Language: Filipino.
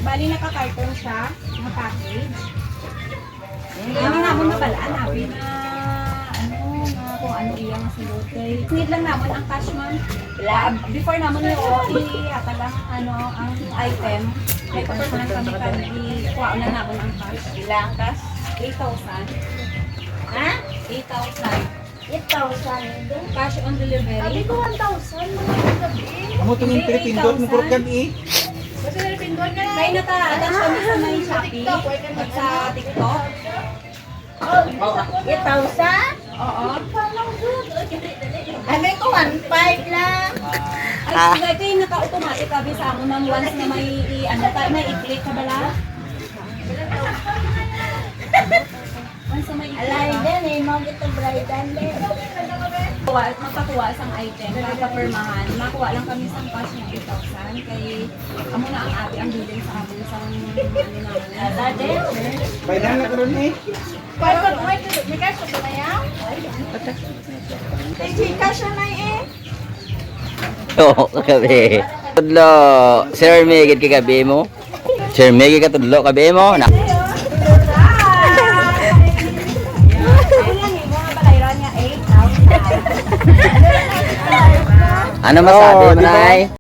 Bali naka-carton siya, na package. Ano naman na balaan namin na kung ano iyang sulod. Kay need lang naman ang cash man. Before naman yung ihatag ang item. May paperman kami kuha na naman ang cash. Ilang cash? 8,000. Ha? 8,000. 8,000. Cash on delivery. Sabi ko 1,000. Mga gabi. Amo tingin Pilipindot mo kurot gabi. Kasi nalipindon ka na. May nata-attach kami sa may Shopee at sa TikTok. Oh, 8,000? Oo. Ay, may ko 1,500 lang. Ay, sige, ito yung naka-automatic sabi sa ako nang once na may may i-click ka bala. Once na may i-click Alay ka. din eh, mga ito bridal din. Magpakuha isang item, papapirmahan. Makuha lang kami isang cash ng 8,000. Kay amo na ang ate ang bilin sa amin sa Dati? Baydan na karon eh. Kaya pag may cash ko na yan? May Gcash na eh. Oo, kagabi. Tudlo, Sir Megid kagabi mo. Sir Megid ka tudlo kagabi mo. Na. Ano masabi mo, Nay?